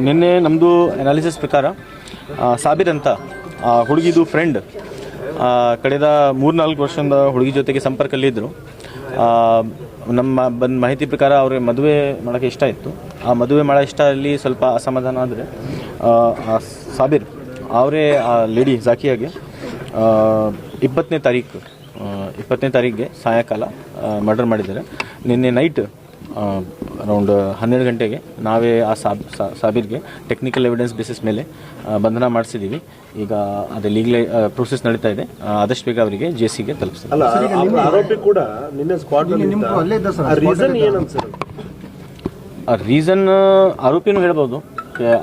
ನಿನ್ನೆ ನಮ್ಮದು ಅನಾಲಿಸಿಸ್ ಪ್ರಕಾರ ಸಾಬಿರ್ ಅಂತ ಹುಡುಗಿದು ಫ್ರೆಂಡ್ ಕಳೆದ 3-4 ವರ್ಷದಿಂದ ಹುಡುಗಿ ಜೊತೆಗೆ ಸಂಪರ್ಕದಲ್ಲಿದ್ದರು. ನಮ್ಮ ಬಂದ ಮಾಹಿತಿ ಪ್ರಕಾರ ಅವ್ರಿಗೆ ಮದುವೆ ಮಾಡೋಕ್ಕೆ ಇಷ್ಟ ಇತ್ತು. ಆ ಮದುವೆ ಮಾಡೋ ಇಷ್ಟದಲ್ಲಿ ಸ್ವಲ್ಪ ಅಸಮಾಧಾನ ಆದರೆ ಸಾಬಿರ್ ಅವರೇ ಆ ಲೇಡಿ ಜಾಕಿಯಾಗೆ 20ನೇ ತಾರೀಕಿಗೆ ಸಾಯಂಕಾಲ ಮರ್ಡರ್ ಮಾಡಿದ್ದಾರೆ. ನಿನ್ನೆ ನೈಟ್ ಅರೌಂಡ್ 12 ಗಂಟೆಗೆ ನಾವೇ ಆ ಸಾಬಿರ್ಗೆ ಟೆಕ್ನಿಕಲ್ ಎವಿಡೆನ್ಸ್ ಬೇಸಿಸ್ ಮೇಲೆ ಬಂಧನ ಮಾಡಿಸಿದ್ದೀವಿ. ಈಗ ಅದೇ ಲೀಗಲ್ ಪ್ರೊಸೆಸ್ ನಡೀತಾ ಇದೆ. ಆದಷ್ಟು ಬೇಗ ಅವರಿಗೆ ಜೆಸಿಗೆ ತಲುಪಿಸ್ತೀವಿ. ರೀಸನ್ ಆರೋಪಿನೂ ಹೇಳ್ಬೋದು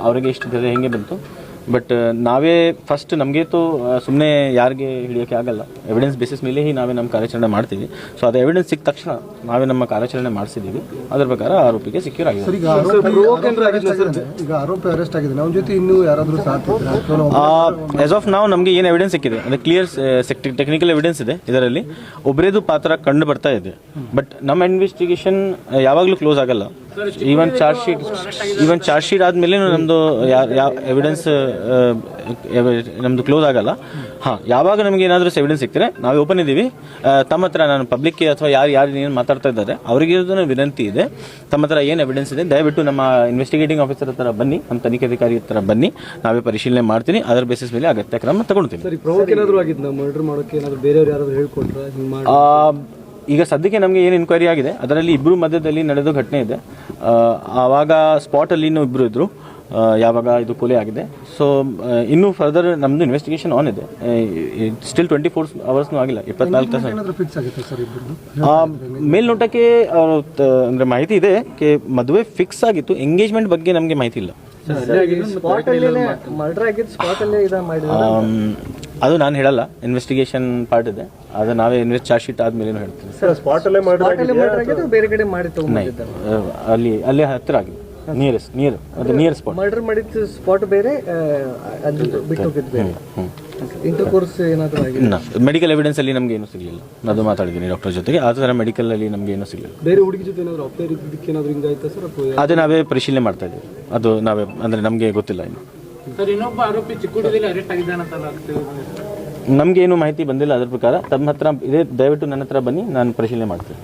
ಅವರಿಗೆ ಇಷ್ಟು ಹೆಂಗೆ ಬಂತು. ಬಟ್ ನಾವೇ ಫಸ್ಟ್ ನಮಗೇತು ಸುಮ್ಮನೆ ಯಾರಿಗೆ ಹಿಡಿಯೋಕ್ಕೆ ಆಗಲ್ಲ. ಎವಿಡೆನ್ಸ್ ಬೇಸಿಸ್ ಮೇಲೆ ನಾವೇ ನಮ್ಮ ಕಾರ್ಯಾಚರಣೆ ಮಾಡ್ತೀವಿ. ಸೊ ಅದು ಎವಿಡೆನ್ಸ್ ಸಿಕ್ಕ ತಕ್ಷಣ ನಾವೇ ನಮ್ಮ ಕಾರ್ಯಾಚರಣೆ ಮಾಡಿಸಿದ್ದೀವಿ. ಅದರ ಪ್ರಕಾರ ಆರೋಪಿಗೆ ಸಿಕ್ಯೂರ್ ಆಗಿದೆ. ಆಸ್ ಆಫ್ ನಾವು ನಮಗೆ ಏನು ಎವಿಡೆನ್ಸ್ ಸಿಕ್ಕಿದೆ ಅಂದರೆ ಕ್ಲಿಯರ್ ಟೆಕ್ನಿಕಲ್ ಎವಿಡೆನ್ಸ್ ಇದೆ. ಇದರಲ್ಲಿ ಒಬ್ಬರೇದು ಪಾತ್ರ ಕಂಡು ಬರ್ತಾ ಇದೆ. ಬಟ್ ನಮ್ಮ ಇನ್ವೆಸ್ಟಿಗೇಷನ್ ಯಾವಾಗಲೂ ಕ್ಲೋಸ್ ಆಗಲ್ಲ. ಈವನ್ ಚಾರ್ಜ್ ಶೀಟ್ ಆದಮೇಲೆ ನಮ್ಮದು ಯಾವ ಎವಿಡೆನ್ಸ್ ನಮ್ಮದು ಕ್ಲೋಸ್ ಆಗಲ್ಲ. ಯಾವಾಗ ನಮಗೆ ಏನಾದರೂ ಎವಿಡೆನ್ಸ್ ಸಿಗ್ತಾರೆ ನಾವೇ ಓಪನ್ ಇದ್ದೀವಿ. ತಮ್ಮ ಹತ್ರ ನಾನು ಪಬ್ಲಿಕ್ಗೆ ಅಥವಾ ಯಾರು ಏನು ಮಾತಾಡ್ತಾ ಇದ್ದಾರೆ ಅವರಿಗೆ ವಿನಂತಿ ಇದೆ, ತಮ್ಮ ಹತ್ರ ಏನು ಎವಿಡೆನ್ಸ್ ಇದೆ ದಯವಿಟ್ಟು ನಮ್ಮ ಇನ್ವೆಸ್ಟಿಗೇಟಿಂಗ್ ಆಫೀಸರ್ ಹತ್ರ ಬನ್ನಿ, ನಮ್ಮ ತನಿಖಾಧಿಕಾರಿ ಹತ್ರ ಬನ್ನಿ, ನಾವೇ ಪರಿಶೀಲನೆ ಮಾಡ್ತೀನಿ. ಅದರ ಬೇಸಿಸ್ ಮೇಲೆ ಅಗತ್ಯ ಕ್ರಮ ತಗೊಳ್ತೀನಿ. ಈಗ ಸದ್ಯಕ್ಕೆ ನಮಗೆ ಏನು ಎನ್ಕ್ವೈರಿ ಆಗಿದೆ ಅದರಲ್ಲಿ ಇಬ್ಬರು ಮಧ್ಯದಲ್ಲಿ ನಡೆದ ಘಟನೆ ಇದೆ. ಆವಾಗ ಸ್ಪಾಟಲ್ಲಿ ಇನ್ನೂ ಇಬ್ಬರು ಇದ್ದರು ಯಾವಾಗ ಇದು ಕೊಲೆ ಆಗಿದೆ. ಸೊ ಇನ್ನೂ ಫರ್ದರ್ ನಮ್ಮದು ಇನ್ವೆಸ್ಟಿಗೇಷನ್ ಆನ್ ಇದೆ. ಸ್ಟಿಲ್ 24 ಅವರ್ಸ್ನೂ ಆಗಿಲ್ಲ, 24 ತಾಸು. ಮೇಲ್ನೋಟಕ್ಕೆ ಅಂದರೆ ಮಾಹಿತಿ ಇದೆ ಕೆ ಮದುವೆ ಫಿಕ್ಸ್ ಆಗಿತ್ತು. ಎಂಗೇಜ್ಮೆಂಟ್ ಬಗ್ಗೆ ನಮಗೆ ಮಾಹಿತಿ ಇಲ್ಲ. ಅದು ನಾನು ಹೇಳಲ್ಲ, ಇನ್ವೆಸ್ಟಿಗೇಷನ್ ಪಾರ್ಟ್ ಇದೆ. ಅದು ನಾವೇ ಚಾರ್ಜ್ ಶೀಟ್ ಆದ್ಮೇಲೆ ಹೇಳ್ತೀವಿ. ಅಲ್ಲಿ ಹತ್ತಿರ ಆಗಿದೆ, ನಿಯರ್ ಸ್ಪಾಟ್. ಮರ್ಡರ್ ಮಾಡಿದ ಸ್ಪಾಟ್ ಬೇರೆ, ಮೆಡಿಕಲ್ ಎವಿಡೆನ್ಸ್ ಅಲ್ಲಿ ನಮ್ಗೆ ಏನು ಸಿಗಲಿಲ್ಲ. ಅದು ಮಾತಾಡಿದ್ದೀನಿ ಡಾಕ್ಟರ್ ಜೊತೆಗೆ. ಆ ಥರ ಮೆಡಿಕಲ್ ಅಲ್ಲಿ ನಮ್ಗೆ ಏನೂ ಸಿಗಲಿಲ್ಲ. ಬೇರೆ ಹುಡುಗಿ ಜೊತೆ ಏನಾದರೂ ನಾವೇ ಪರಿಶೀಲನೆ ಮಾಡ್ತಾ ಇದ್ದೀವಿ. ಅದು ನಾವೇ ಅಂದ್ರೆ ನಮಗೆ ಗೊತ್ತಿಲ್ಲ ಇನ್ನು. ಇನ್ನೊಬ್ಬ ಆರೋಪಿ ಚಿಕ್ಕೋಡಿಯಲ್ಲಿ ಅರೆಸ್ಟ್ ಆಗಿದ್ದಾನಂತಲ್ಲ, ನಮ್ಗೆ ಏನು ಮಾಹಿತಿ ಬಂದಿಲ್ಲ. ಅದ್ರ ಪ್ರಕಾರ ತಮ್ಮ ಹತ್ರ ಇದೆ, ದಯವಿಟ್ಟು ನನ್ನ ಹತ್ರ ಬನ್ನಿ, ನಾನು ಪರಿಶೀಲನೆ ಮಾಡ್ತೀನಿ.